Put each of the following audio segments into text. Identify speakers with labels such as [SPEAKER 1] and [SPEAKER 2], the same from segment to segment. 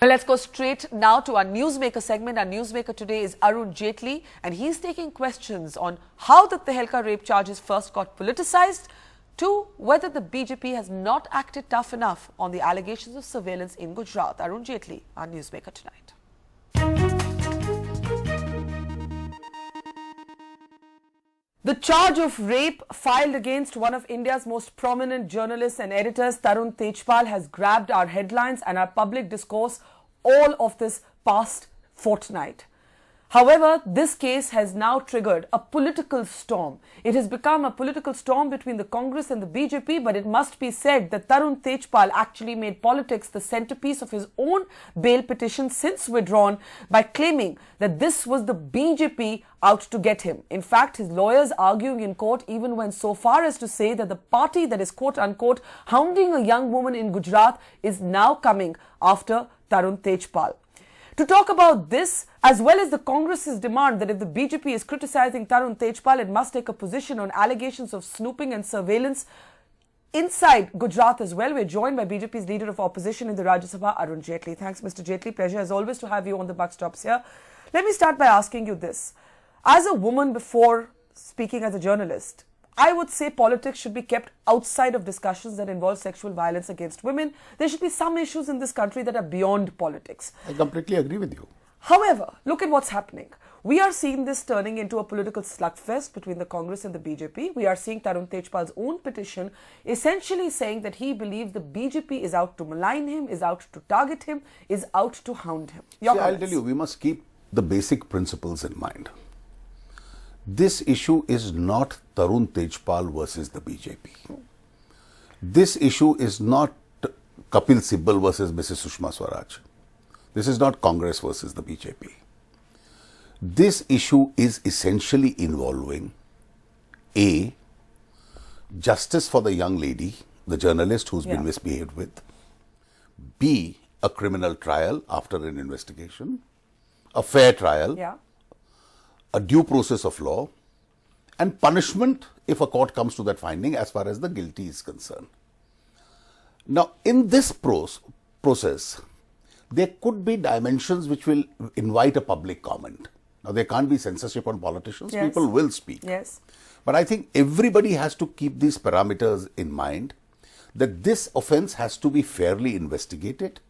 [SPEAKER 1] Well, let's go straight now to our Newsmaker segment. Our Newsmaker today is Arun Jaitley, and he's taking questions on how the Tehelka rape charges first got politicized, to whether the BJP has not acted tough enough on the allegations of surveillance in Gujarat. Arun Jaitley, our Newsmaker tonight. The charge of rape filed against one of India's most prominent journalists and editors, Tarun Tejpal, has grabbed our headlines and our public discourse all of this past fortnight. However, this case has now triggered a political storm. It has become a political storm between the Congress and the BJP, but it must be said that Tarun Tejpal actually made politics the centerpiece of his own bail petition since withdrawn by claiming that this was the BJP out to get him. In fact, his lawyers arguing in court even went so far as to say that the party that is quote-unquote hounding a young woman in Gujarat is now coming after Tarun Tejpal. To talk about this, as well as the Congress's demand that if the BJP is criticizing Tarun Tejpal, it must take a position on allegations of snooping and surveillance inside Gujarat as well, we're joined by BJP's leader of opposition in the Rajya Sabha, Arun Jaitley. Thanks, Mr. Jaitley. Pleasure as always to have you on the Buck Stops here. Let me start by asking you this. As a woman before speaking as a journalist, I would say politics should be kept outside of discussions that involve sexual violence against women. There should be some issues in this country that are beyond politics.
[SPEAKER 2] I completely agree with you.
[SPEAKER 1] However, look at what's happening. We are seeing this turning into a political slugfest between the Congress and the BJP. We are seeing Tarun Tejpal's own petition essentially saying that he believes the BJP is out to malign him, is out to target him, is out to hound him.
[SPEAKER 2] I'll tell you, we must keep the basic principles in mind. This issue is not Tarun Tejpal versus the BJP. This issue is not Kapil Sibal versus Mrs. Sushma Swaraj. This is not Congress versus the BJP. This issue is essentially involving A, justice for the young lady, the journalist who's been misbehaved with. B, a criminal trial after an investigation. A fair trial. A due process of law, and punishment if a court comes to that finding as far as the guilty is concerned. Now, in this process, there could be dimensions which will invite a public comment. Now, there can't be censorship on politicians. People will speak. But I think everybody has to keep these parameters in mind, that this offence has to be fairly investigated,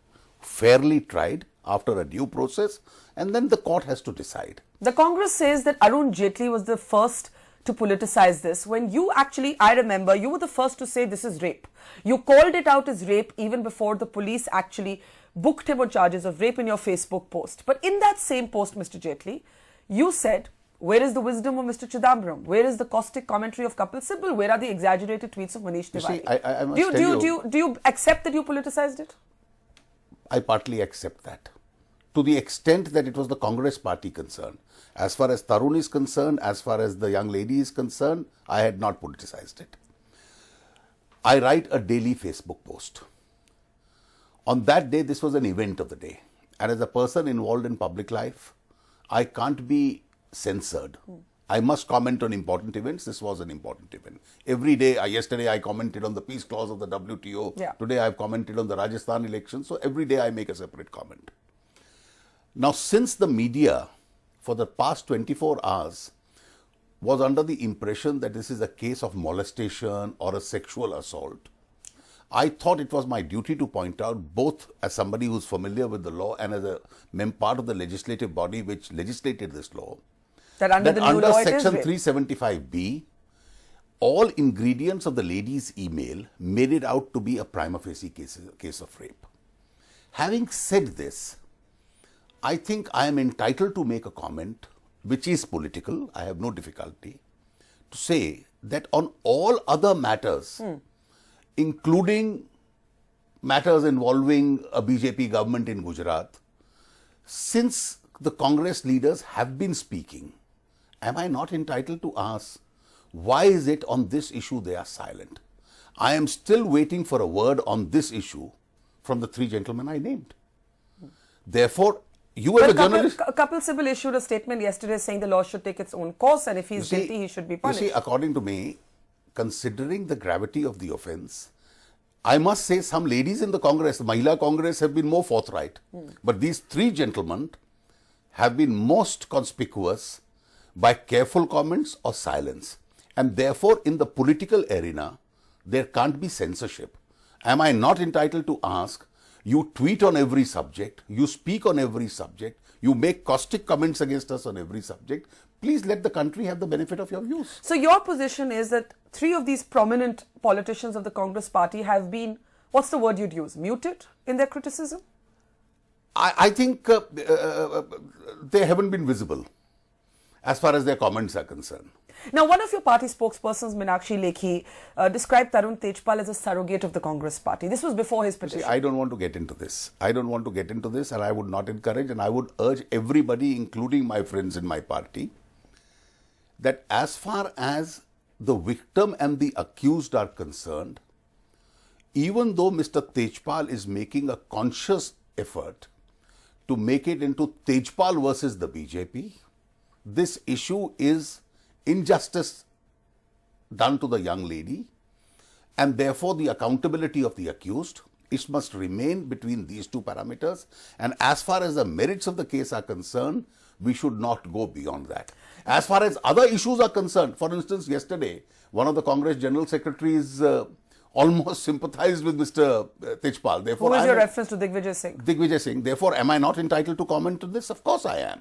[SPEAKER 2] fairly tried after a due process, and then the court has to decide.
[SPEAKER 1] The Congress says that Arun Jaitley was the first to politicize this. When you actually, I remember, you were the first to say this is rape. You called it out as rape even before the police actually booked him on charges of rape in your Facebook post. But in that same post, Mr. Jaitley, you said, where is the wisdom of Mr. Chidambaram? Where is the caustic commentary of Kapil Sibal? Where are the exaggerated tweets of Manish Tiwari?
[SPEAKER 2] I must tell you,
[SPEAKER 1] do you accept that you politicized it?
[SPEAKER 2] I partly accept that, to the extent that it was the Congress party concerned. As far as Tarun is concerned, as far as the young lady is concerned, I had not politicized it. I write a daily Facebook post. On that day, this was an event of the day. And as a person involved in public life, I can't be censored. I must comment on important events. This was an important event. Every day, yesterday I commented on the peace clause of the WTO. Today I've commented on the Rajasthan election. So every day I make a separate comment. Now, since the media for the past 24 hours was under the impression that this is a case of molestation or a sexual assault, I thought it was my duty to point out, both as somebody who's familiar with the law and as a part of the legislative body which legislated this law,
[SPEAKER 1] that under
[SPEAKER 2] Section 375B, all ingredients of the lady's email made it out to be a prima facie case of rape. Having said this, I think I am entitled to make a comment which is political. I have no difficulty to say that on all other matters, including matters involving a BJP government in Gujarat, since the Congress leaders have been speaking, am I not entitled to ask, why is it on this issue they are silent? I am still waiting for a word on this issue from the three gentlemen I named. Therefore, you as a journalist...
[SPEAKER 1] Kapil Sibal issued a statement yesterday saying the law should take its own course, and if he's guilty, he should be punished.
[SPEAKER 2] You see, according to me, considering the gravity of the offence, I must say some ladies in the Congress, the Mahila Congress, have been more forthright. But these three gentlemen have been most conspicuous by careful comments or silence. And therefore, in the political arena, there can't be censorship. Am I not entitled to ask, you tweet on every subject, you speak on every subject, you make caustic comments against us on every subject, please let the country have the benefit of your views.
[SPEAKER 1] So your position is that three of these prominent politicians of the Congress party have been, what's the word you'd use, muted in their criticism?
[SPEAKER 2] I think they haven't been visible as far as their comments are concerned.
[SPEAKER 1] Now, one of your party spokespersons, Meenakshi Lekhi, described Tarun Tejpal as a surrogate of the Congress party. This was before his petition.
[SPEAKER 2] See, I don't want to get into this. I don't want to get into this, and I would not encourage, and I would urge everybody, including my friends in my party, that as far as the victim and the accused are concerned, even though Mr. Tejpal is making a conscious effort to make it into Tejpal versus the BJP, this issue is injustice done to the young lady, and therefore the accountability of the accused, it must remain between these two parameters. And as far as the merits of the case are concerned, we should not go beyond that. As far as other issues are concerned, for instance, yesterday, one of the Congress General Secretaries almost sympathized with Mr. Tejpal. Therefore,
[SPEAKER 1] Who is your reference to Digvijay Singh?
[SPEAKER 2] Digvijay Singh. Therefore, am I not entitled to comment on this? Of course I am.